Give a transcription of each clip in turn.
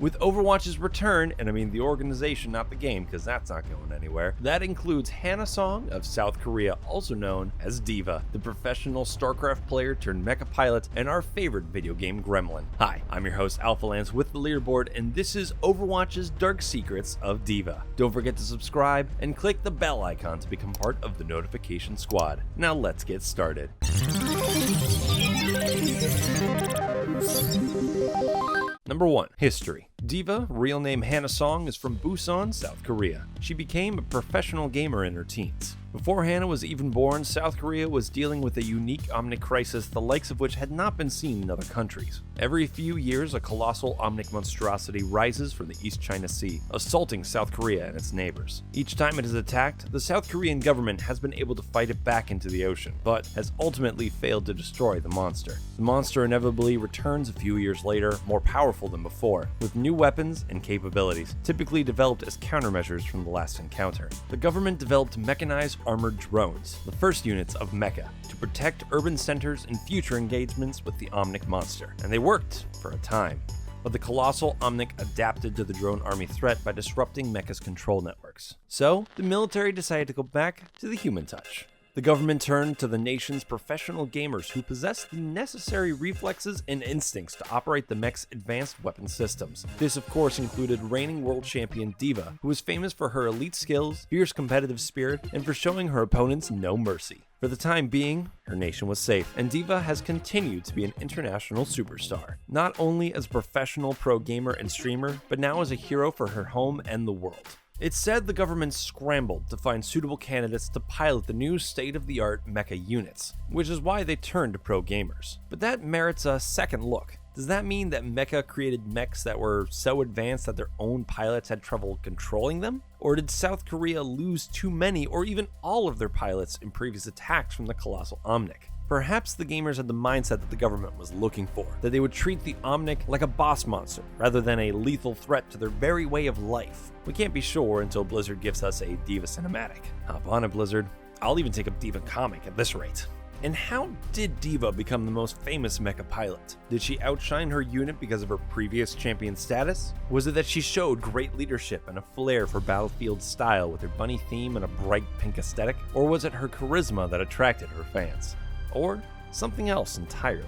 With Overwatch's return, and I mean the organization, not the game, because that's not going anywhere, that includes Hana Song of South Korea, also known as D.Va, the professional StarCraft player turned mecha pilot, and our favorite video game gremlin. Hi, I'm your host Alpha Lance with the Leaderboard, and this is Overwatch's Dark Secrets of D.Va. Don't forget to subscribe and click the bell icon to become part of the notification squad. Now let's get started. Number 1. History. D.Va, real name Hana Song, is from Busan, South Korea. She became a professional gamer in her teens. Before Hana was even born, South Korea was dealing with a unique omnic crisis the likes of which had not been seen in other countries. Every few years, a colossal omnic monstrosity rises from the East China Sea, assaulting South Korea and its neighbors. Each time it is attacked, the South Korean government has been able to fight it back into the ocean, but has ultimately failed to destroy the monster. The monster inevitably returns a few years later, more powerful than before, with new weapons and capabilities, typically developed as countermeasures from the last encounter. The government developed mechanized armored drones, the first units of mecha, to protect urban centers in future engagements with the Omnic monster, and they worked for a time. But the colossal Omnic adapted to the drone army threat by disrupting mecha's control networks. So, the military decided to go back to the human touch. The government turned to the nation's professional gamers who possessed the necessary reflexes and instincts to operate the mech's advanced weapon systems. This of course included reigning world champion D.Va, who was famous for her elite skills, fierce competitive spirit, and for showing her opponents no mercy. For the time being, her nation was safe, and D.Va has continued to be an international superstar, not only as a professional pro gamer and streamer, but now as a hero for her home and the world. It's said the government scrambled to find suitable candidates to pilot the new state-of-the-art mecha units, which is why they turned to pro gamers. But that merits a second look. Does that mean that mecha created mechs that were so advanced that their own pilots had trouble controlling them? Or did South Korea lose too many or even all of their pilots in previous attacks from the colossal Omnic? Perhaps the gamers had the mindset that the government was looking for, that they would treat the Omnic like a boss monster, rather than a lethal threat to their very way of life. We can't be sure until Blizzard gives us a D.Va cinematic. Hop on it, Blizzard. I'll even take a D.Va comic at this rate. And how did D.Va become the most famous mecha pilot? Did she outshine her unit because of her previous champion status? Was it that she showed great leadership and a flair for battlefield style with her bunny theme and a bright pink aesthetic? Or was it her charisma that attracted her fans? Or something else entirely?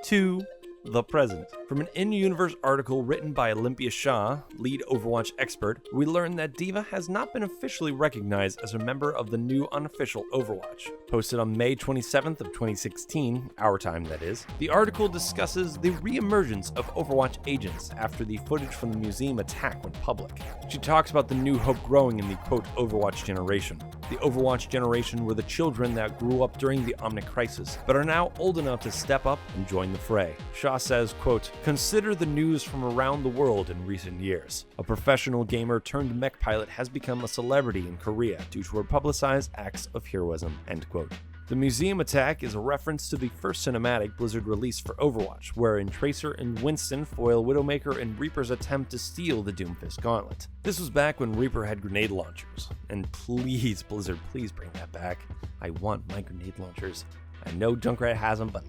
2. The present. From an in-universe article written by Olympia Shah, lead Overwatch expert, we learn that D.Va has not been officially recognized as a member of the new unofficial Overwatch. Posted on May 27th of 2016, our time that is, the article discusses the re-emergence of Overwatch agents after the footage from the museum attack went public. She talks about the new hope growing in the quote Overwatch generation. The Overwatch generation were the children that grew up during the Omnic crisis, but are now old enough to step up and join the fray. Shah says, quote, "Consider the news from around the world in recent years. A professional gamer turned mech pilot has become a celebrity in Korea due to her publicized acts of heroism," end quote. The museum attack is a reference to the first cinematic Blizzard released for Overwatch, wherein Tracer and Winston foil Widowmaker and Reaper's attempt to steal the Doomfist gauntlet. This was back when Reaper had grenade launchers. And please, Blizzard, please bring that back. I want my grenade launchers. I know Junkrat has them, but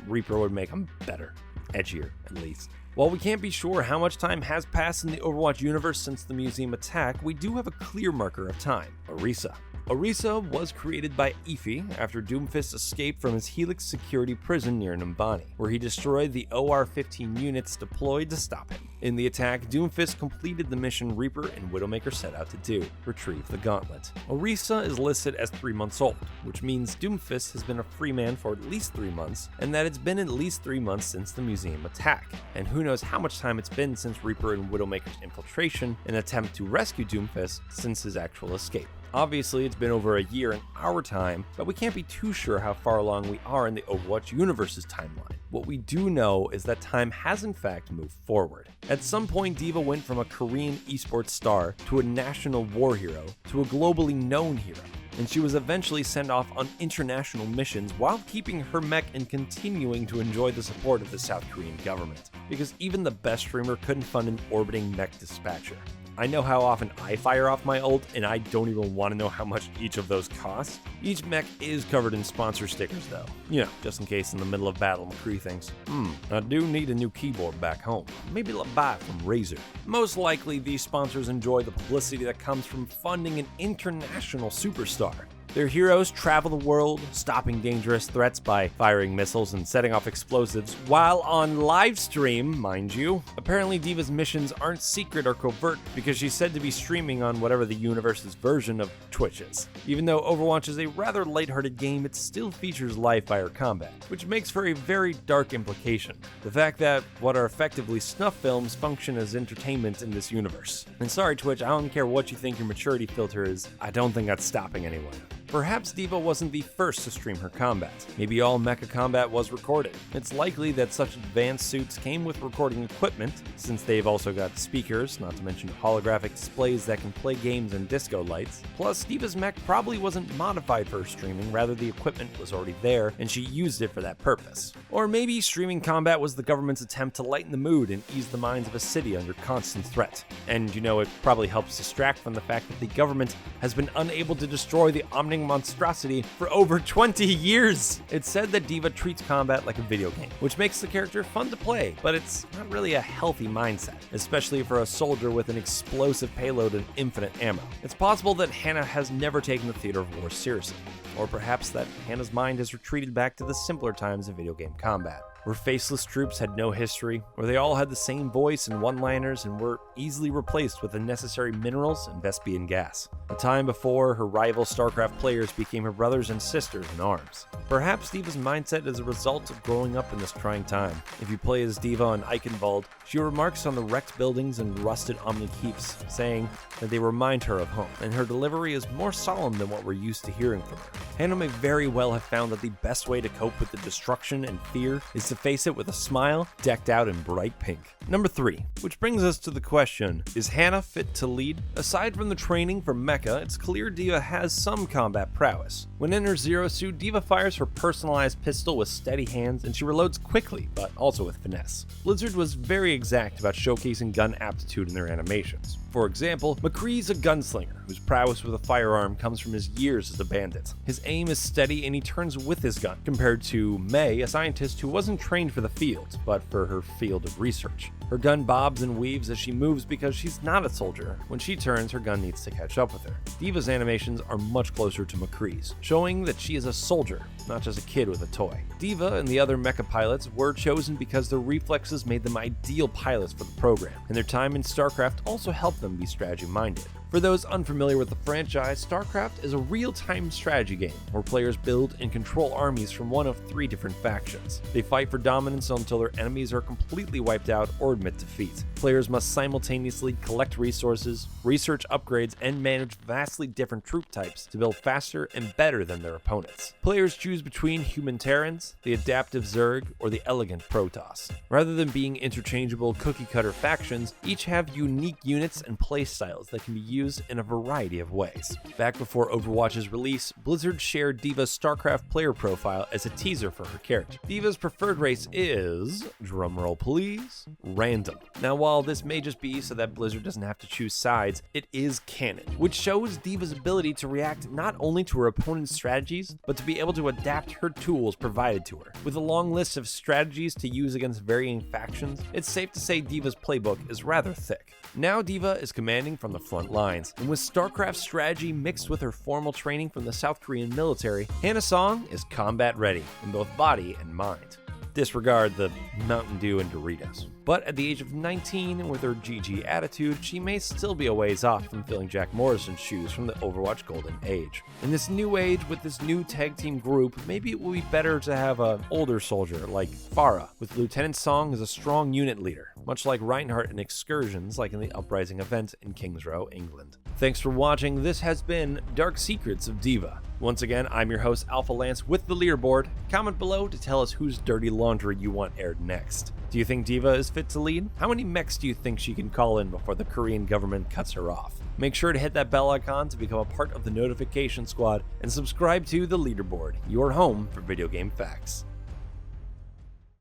Reaper would make them better. Edgier, at least. While we can't be sure how much time has passed in the Overwatch universe since the museum attack, we do have a clear marker of time: Orisa. Orisa was created by Ify after Doomfist escaped from his Helix security prison near Numbani, where he destroyed the OR-15 units deployed to stop him. In the attack, Doomfist completed the mission Reaper and Widowmaker set out to do: retrieve the gauntlet. Orisa is listed as 3 months old, which means Doomfist has been a free man for at least 3 months, and that it's been at least 3 months since the museum attack. And who knows how much time it's been since Reaper and Widowmaker's infiltration and attempt to rescue Doomfist since his actual escape. Obviously, it's been over a year in our time, but we can't be too sure how far along we are in the Overwatch universe's timeline. What we do know is that time has in fact moved forward. At some point, D.Va went from a Korean esports star to a national war hero to a globally known hero, and she was eventually sent off on international missions while keeping her mech and continuing to enjoy the support of the South Korean government, because even the best streamer couldn't fund an orbiting mech dispatcher. I know how often I fire off my ult, and I don't even want to know how much each of those cost. Each mech is covered in sponsor stickers though, just in case in the middle of battle McCree thinks, I do need a new keyboard back home. Maybe I'll buy it from Razer. Most likely these sponsors enjoy the publicity that comes from funding an international superstar. Their heroes travel the world, stopping dangerous threats by firing missiles and setting off explosives, while on live stream, mind you. Apparently D.Va's missions aren't secret or covert because she's said to be streaming on whatever the universe's version of Twitch is. Even though Overwatch is a rather lighthearted game, it still features live fire combat, which makes for a very dark implication. The fact that what are effectively snuff films function as entertainment in this universe. And sorry Twitch, I don't care what you think your maturity filter is, I don't think that's stopping anyone. Perhaps D.Va wasn't the first to stream her combat. Maybe all mecha combat was recorded. It's likely that such advanced suits came with recording equipment, since they've also got speakers, not to mention holographic displays that can play games and disco lights. Plus, D.Va's mech probably wasn't modified for streaming, rather the equipment was already there, and she used it for that purpose. Or maybe streaming combat was the government's attempt to lighten the mood and ease the minds of a city under constant threat. And it probably helps distract from the fact that the government has been unable to destroy the monstrosity for over 20 years. It's said that D.Va treats combat like a video game, which makes the character fun to play, but it's not really a healthy mindset, especially for a soldier with an explosive payload and infinite ammo. It's possible that Hannah has never taken the theater of war seriously, or perhaps that Hannah's mind has retreated back to the simpler times of video game combat, where faceless troops had no history, where they all had the same voice and one-liners and were easily replaced with the necessary minerals and Vespian gas. A time before her rival StarCraft players became her brothers and sisters in arms. Perhaps D.Va's mindset is a result of growing up in this trying time. If you play as D.Va on Eichenwald, she remarks on the wrecked buildings and rusted Omni keeps, saying that they remind her of home, and her delivery is more solemn than what we're used to hearing from her. Hannah may very well have found that the best way to cope with the destruction and fear is to face it with a smile decked out in bright pink. Number 3, which brings us to the question, is Hannah fit to lead? Aside from the training for mecha, it's clear D.Va has some combat prowess. When in her Zero suit, D.Va fires her personalized pistol with steady hands and she reloads quickly, but also with finesse. Blizzard was very exact about showcasing gun aptitude in their animations. For example, McCree's a gunslinger, whose prowess with a firearm comes from his years as a bandit. His aim is steady and he turns with his gun, compared to May, a scientist who wasn't trained for the field, but for her field of research. Her gun bobs and weaves as she moves because she's not a soldier. When she turns, her gun needs to catch up with her. D.Va's animations are much closer to McCree's, showing that she is a soldier, not just a kid with a toy. D.Va and the other mecha pilots were chosen because their reflexes made them ideal pilots for the program, and their time in StarCraft also helped them be strategy-minded. For those unfamiliar with the franchise, StarCraft is a real-time strategy game where players build and control armies from one of 3 different factions. They fight for dominance until their enemies are completely wiped out or admit defeat. Players must simultaneously collect resources, research upgrades, and manage vastly different troop types to build faster and better than their opponents. Players choose between human Terrans, the adaptive Zerg, or the elegant Protoss. Rather than being interchangeable cookie-cutter factions, each have unique units and playstyles that can be used in a variety of ways. Back before Overwatch's release, Blizzard shared D.Va's StarCraft player profile as a teaser for her character. D.Va's preferred race is, drumroll please, random. Now while this may just be so that Blizzard doesn't have to choose sides, it is canon, which shows D.Va's ability to react not only to her opponent's strategies, but to be able to adapt her tools provided to her. With a long list of strategies to use against varying factions, it's safe to say D.Va's playbook is rather thick. Now D.Va is commanding from the front lines, and with StarCraft's strategy mixed with her formal training from the South Korean military, Hannah Song is combat ready in both body and mind. Disregard the Mountain Dew and Doritos. But at the age of 19 and with her GG attitude, she may still be a ways off from filling Jack Morrison's shoes from the Overwatch Golden Age. In this new age with this new tag team group, maybe it would be better to have an older soldier like Farah, with Lieutenant Song as a strong unit leader, much like Reinhardt in Excursions like in the Uprising event in Kings Row, England. Thanks for watching. This has been Dark Secrets of D.Va. Once again, I'm your host, Alpha Lance, with the Leaderboard. Comment below to tell us whose dirty laundry you want aired next. Do you think D.Va is fit to lead? How many mechs do you think she can call in before the Korean government cuts her off? Make sure to hit that bell icon to become a part of the notification squad and subscribe to the Leaderboard, your home for video game facts.